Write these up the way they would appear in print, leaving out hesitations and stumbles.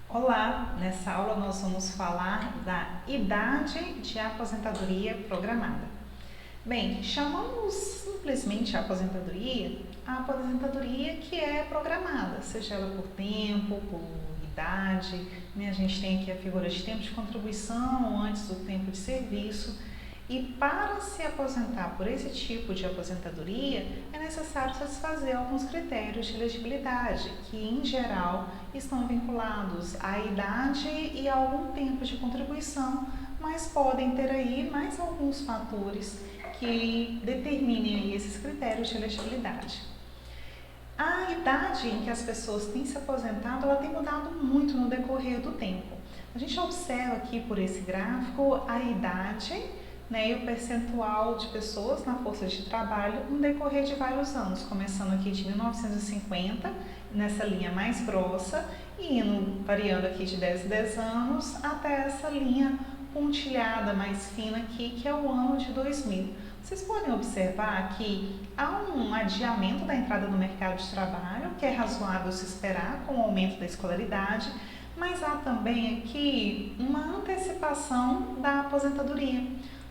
Olá, nessa aula nós vamos falar da idade de aposentadoria programada. Bem, chamamos simplesmente a aposentadoria que é programada, seja ela por tempo, por idade, né? A gente tem aqui a figura de tempo de contribuição antes do tempo de serviço. E para se aposentar por esse tipo de aposentadoria, é necessário satisfazer alguns critérios de elegibilidade, que em geral estão vinculados à idade e a algum tempo de contribuição, mas podem ter aí mais alguns fatores que determinem esses critérios de elegibilidade. A idade em que as pessoas têm se aposentado, ela tem mudado muito no decorrer do tempo. A gente observa aqui por esse gráfico a idade, né, e o percentual de pessoas na força de trabalho no decorrer de vários anos, começando aqui de 1950, nessa linha mais grossa, e indo variando aqui de 10 em 10 anos até essa linha pontilhada mais fina aqui, que é o ano de 2000. Vocês podem observar que há um adiamento da entrada no mercado de trabalho, que é razoável se esperar com o aumento da escolaridade, mas há também aqui uma antecipação da aposentadoria.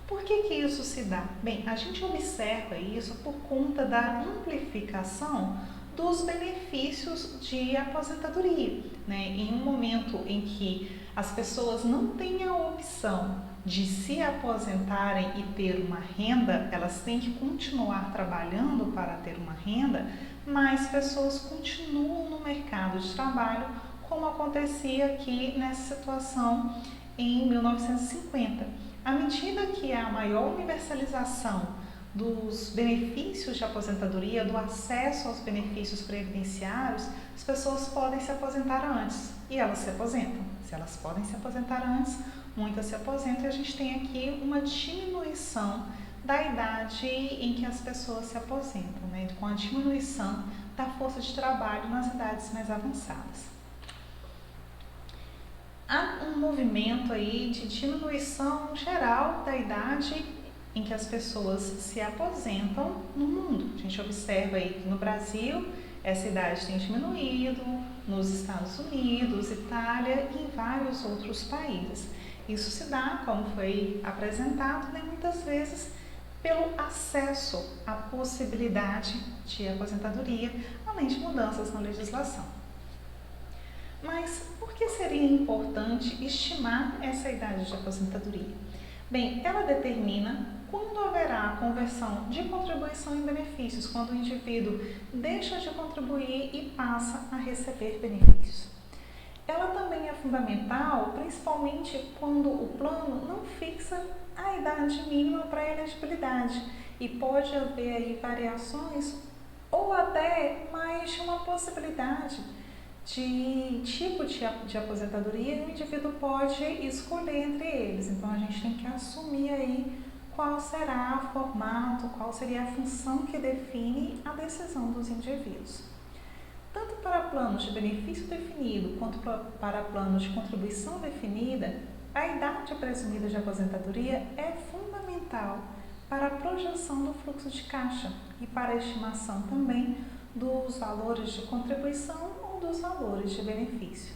Por que isso se dá? Bem, a gente observa isso por conta da amplificação dos benefícios de aposentadoria, né? Em um momento em que as pessoas não têm a opção de se aposentarem e ter uma renda, elas têm que continuar trabalhando para ter uma renda, mas pessoas continuam no mercado de trabalho, como acontecia aqui nessa situação em 1950. À medida que há maior universalização dos benefícios de aposentadoria, do acesso aos benefícios previdenciários, as pessoas podem se aposentar antes e elas se aposentam. Se elas podem se aposentar antes, muitas se aposentam e a gente tem aqui uma diminuição da idade em que as pessoas se aposentam, né? Com a diminuição da força de trabalho nas idades mais avançadas. Há um movimento aí de diminuição geral da idade em que as pessoas se aposentam no mundo. A gente observa aí que no Brasil essa idade tem diminuído, nos Estados Unidos, Itália e em vários outros países. Isso se dá, como foi apresentado, né, muitas vezes pelo acesso à possibilidade de aposentadoria, além de mudanças na legislação. Mas por que seria importante estimar essa idade de aposentadoria? Bem, ela determina quando haverá a conversão de contribuição em benefícios, quando o indivíduo deixa de contribuir e passa a receber benefícios. Ela também é fundamental, principalmente quando o plano não fixa a idade mínima para a elegibilidade e pode haver aí variações ou até mais de uma possibilidade de tipo de aposentadoria e o indivíduo pode escolher entre eles. Então a gente tem que assumir aí qual será o formato, qual seria a função que define a decisão dos indivíduos. Tanto para planos de benefício definido quanto para planos de contribuição definida, a idade presumida de aposentadoria é fundamental para a projeção do fluxo de caixa e para a estimação também dos valores de contribuição ou dos valores de benefício.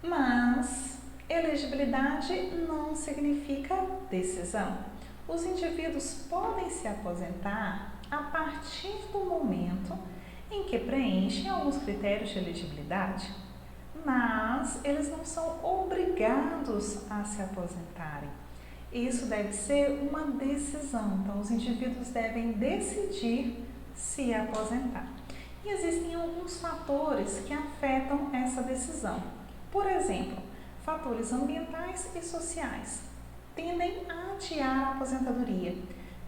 Mas elegibilidade não significa decisão. Os indivíduos podem se aposentar a partir do momento em que preenchem alguns critérios de elegibilidade, mas eles não são obrigados a se aposentarem. Isso deve ser uma decisão, então os indivíduos devem decidir se aposentar. E existem alguns fatores que afetam essa decisão. Por exemplo, fatores ambientais e sociais tendem a adiar a aposentadoria.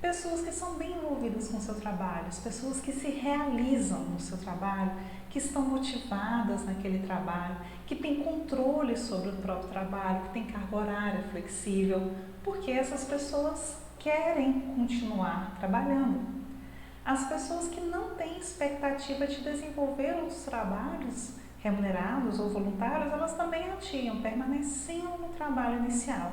Pessoas que são bem envolvidas com o seu trabalho, as pessoas que se realizam no seu trabalho, que estão motivadas naquele trabalho, que têm controle sobre o próprio trabalho, que têm carga horária flexível, porque essas pessoas querem continuar trabalhando. As pessoas que não têm expectativa de desenvolver os trabalhos remunerados ou voluntários, elas também adiam, permanecendo no trabalho inicial.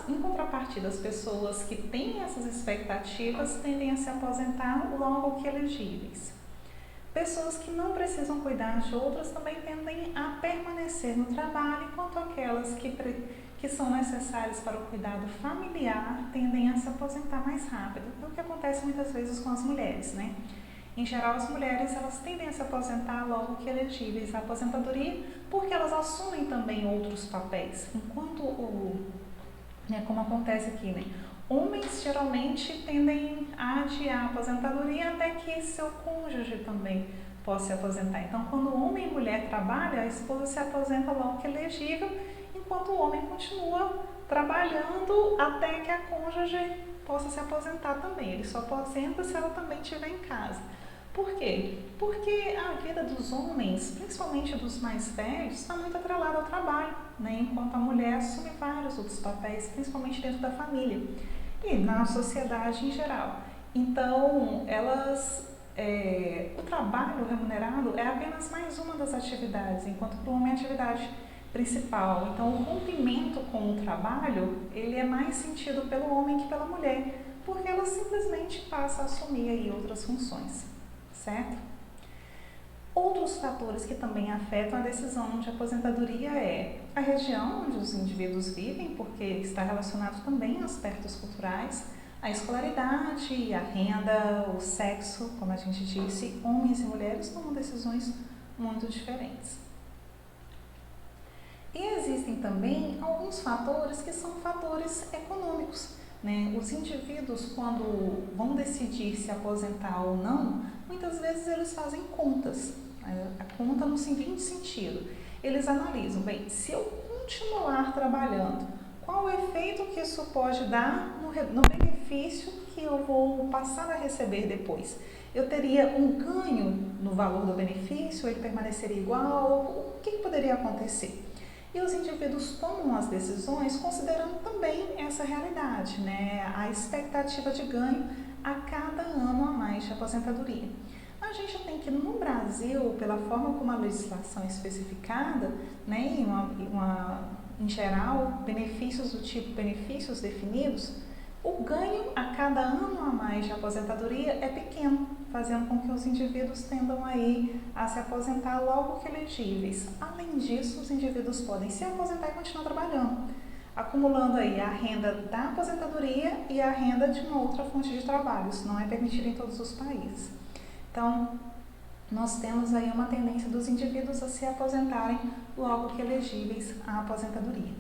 Em contrapartida, as pessoas que têm essas expectativas tendem a se aposentar logo que elegíveis. Pessoas que não precisam cuidar de outras também tendem a permanecer no trabalho, enquanto aquelas que são necessárias para o cuidado familiar tendem a se aposentar mais rápido. É o que acontece muitas vezes com as mulheres, né? Em geral, as mulheres elas tendem a se aposentar logo que elegíveis à aposentadoria, porque elas assumem também outros papéis, enquanto como acontece aqui, né? Homens geralmente tendem a adiar a aposentadoria até que seu cônjuge também possa se aposentar. Então, quando homem e mulher trabalham, a esposa se aposenta logo que elegível, enquanto o homem continua trabalhando até que a cônjuge possa se aposentar também. Ele só aposenta se ela também estiver em casa. Por quê? Porque a vida dos homens, principalmente dos mais velhos, está muito atrelada ao trabalho, né? Enquanto a mulher assume vários outros papéis, principalmente dentro da família e na sociedade em geral. Então, o trabalho remunerado é apenas mais uma das atividades, enquanto para o homem é a atividade principal. Então, o rompimento com o trabalho, ele é mais sentido pelo homem que pela mulher, porque ela simplesmente passa a assumir aí outras funções, certo? Outros fatores que também afetam a decisão de aposentadoria é a região onde os indivíduos vivem, porque está relacionado também a aspectos culturais, a escolaridade, a renda, o sexo, como a gente disse, homens e mulheres tomam decisões muito diferentes. E existem também alguns fatores que são fatores econômicos, né? Os indivíduos, quando vão decidir se aposentar ou não, muitas vezes eles fazem contas. A conta no seguinte sentido: eles analisam, bem, se eu continuar trabalhando, qual o efeito que isso pode dar no benefício que eu vou passar a receber depois? Eu teria um ganho no valor do benefício? Ele permaneceria igual? O que poderia acontecer? E os indivíduos tomam as decisões considerando também essa realidade, né? A expectativa de ganho a cada ano a mais de aposentadoria. A gente tem que, no Brasil, pela forma como a legislação é especificada, né, em geral, benefícios do tipo benefícios definidos, o ganho a cada ano a mais de aposentadoria é pequeno, fazendo com que os indivíduos tendam aí a se aposentar logo que elegíveis. Além disso, os indivíduos podem se aposentar e continuar trabalhando, acumulando aí a renda da aposentadoria e a renda de uma outra fonte de trabalho. Isso não é permitido em todos os países. Então, nós temos aí uma tendência dos indivíduos a se aposentarem logo que elegíveis à aposentadoria.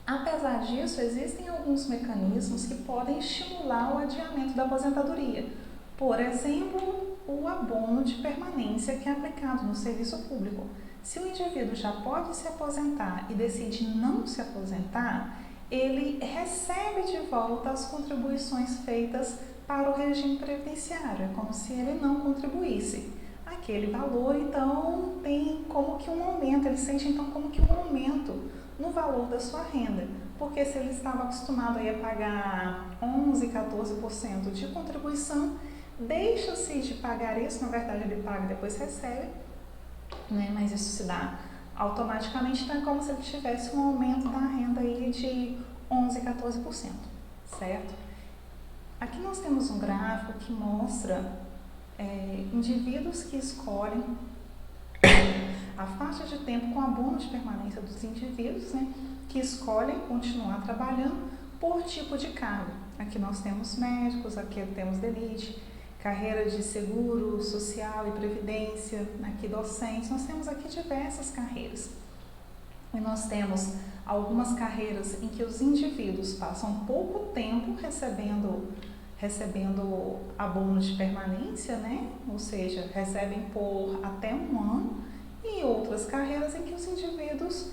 Apesar disso, existem alguns mecanismos que podem estimular o adiamento da aposentadoria. Por exemplo, o abono de permanência que é aplicado no serviço público. Se o indivíduo já pode se aposentar e decide não se aposentar, ele recebe de volta as contribuições feitas para o regime previdenciário, é como se ele não contribuísse. Aquele valor, então, tem como que um aumento, ele sente então como que um aumento no valor da sua renda, porque se ele estava acostumado a pagar 11, 14% de contribuição, deixa-se de pagar isso, na verdade ele paga e depois recebe, né? Mas isso se dá automaticamente, então é como se ele tivesse um aumento da renda aí de 11, 14%, certo? Aqui nós temos um gráfico que mostra indivíduos que escolhem a faixa de tempo com abono de permanência dos indivíduos, né, que escolhem continuar trabalhando por tipo de cargo. Aqui nós temos médicos, aqui temos elite, carreira de seguro social e previdência, aqui docentes, nós temos aqui diversas carreiras. E nós temos algumas carreiras em que os indivíduos passam pouco tempo recebendo abono de permanência, né? Ou seja, recebem por até um ano, e outras carreiras em que os indivíduos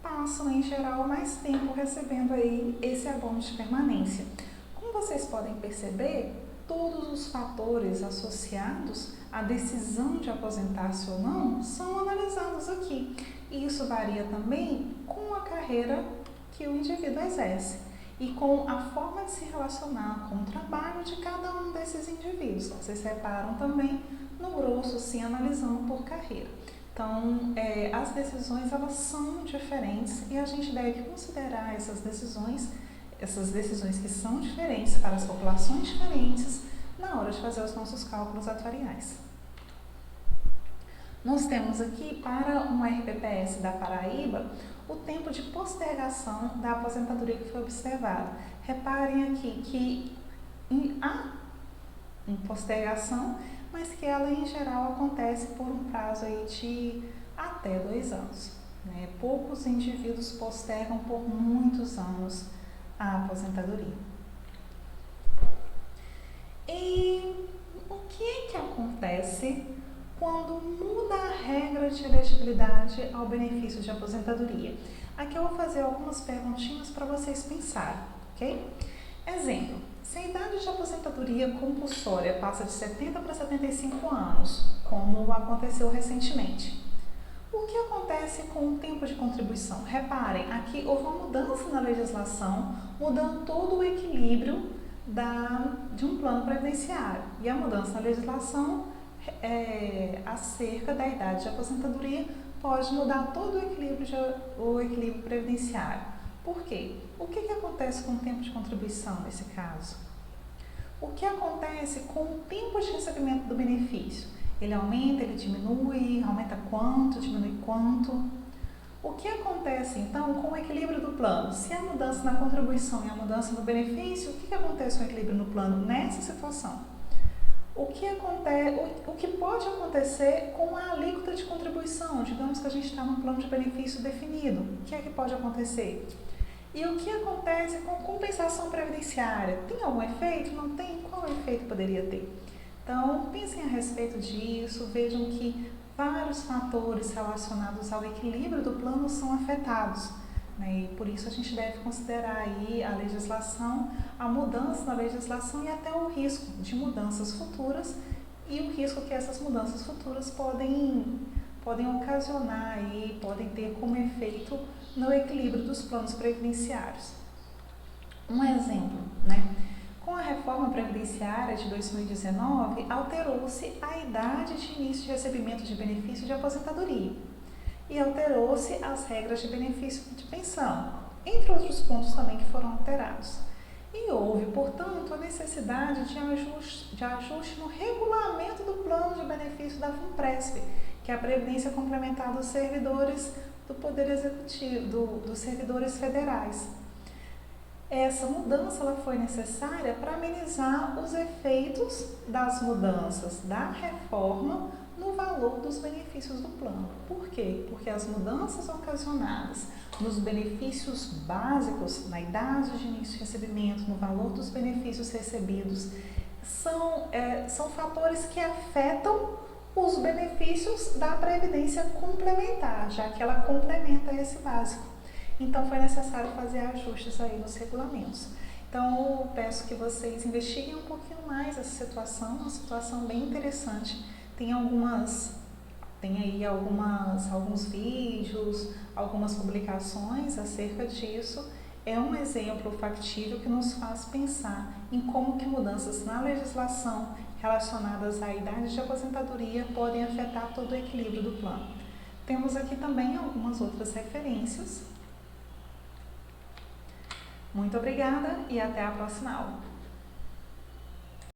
passam, em geral, mais tempo recebendo aí esse abono de permanência. Como vocês podem perceber, todos os fatores associados à decisão de aposentar-se ou não são analisados aqui. E isso varia também com a carreira que o indivíduo exerce e com a forma de se relacionar com o trabalho de cada um desses indivíduos. Vocês separam também no grosso, sim, analisando por carreira. Então, as decisões elas são diferentes e a gente deve considerar essas decisões essas decisões que são diferentes para as populações diferentes na hora de fazer os nossos cálculos atuariais. Nós temos aqui para um RPPS da Paraíba o tempo de postergação da aposentadoria que foi observado. Reparem aqui que há uma postergação, mas que ela em geral acontece por um prazo aí de até 2 anos. Né? Poucos indivíduos postergam por muitos anos a aposentadoria. E o que acontece quando muda a regra de elegibilidade ao benefício de aposentadoria? Aqui eu vou fazer algumas perguntinhas para vocês pensarem, ok? Exemplo, se a idade de aposentadoria compulsória passa de 70 para 75 anos, como aconteceu recentemente, o que acontece com o tempo de contribuição? Reparem, aqui houve uma mudança na legislação, mudando todo o equilíbrio de um plano previdenciário. E a mudança na legislação acerca da idade de aposentadoria pode mudar todo o equilíbrio previdenciário. Por quê? O que acontece com o tempo de contribuição nesse caso? O que acontece com o tempo de recebimento do benefício? Ele aumenta, ele diminui, aumenta quanto, diminui quanto? O que acontece então com o equilíbrio do plano? Se há mudança na contribuição e a mudança no benefício, o que acontece com o equilíbrio no plano nessa situação? O que pode acontecer com a alíquota de contribuição? Digamos que a gente está num plano de benefício definido. O que é que pode acontecer? E o que acontece com compensação previdenciária? Tem algum efeito? Não tem? Qual efeito poderia ter? Então, pensem a respeito disso, vejam que vários fatores relacionados ao equilíbrio do plano são afetados. Né? E por isso a gente deve considerar aí a legislação, a mudança na legislação e até o risco de mudanças futuras e o risco que essas mudanças futuras podem ocasionar e podem ter como efeito no equilíbrio dos planos previdenciários. Um exemplo, né? Com a reforma previdenciária de 2019, alterou-se a idade de início de recebimento de benefício de aposentadoria e alterou-se as regras de benefício de pensão, entre outros pontos também que foram alterados. E houve, portanto, a necessidade de ajuste no regulamento do plano de benefício da FUNPRESP, que é a Previdência Complementar dos servidores do Poder Executivo, dos servidores federais. Essa mudança ela foi necessária para amenizar os efeitos das mudanças da reforma no valor dos benefícios do plano. Por quê? Porque as mudanças ocasionadas nos benefícios básicos, na idade de início de recebimento, no valor dos benefícios recebidos, são fatores que afetam os benefícios da Previdência Complementar, já que ela complementa esse básico. Então, foi necessário fazer ajustes aí nos regulamentos. Então, eu peço que vocês investiguem um pouquinho mais essa situação, uma situação bem interessante. Tem aí alguns vídeos, algumas publicações acerca disso. É um exemplo factível que nos faz pensar em como que mudanças na legislação relacionadas à idade de aposentadoria podem afetar todo o equilíbrio do plano. Temos aqui também algumas outras referências. Muito obrigada e até a próxima aula.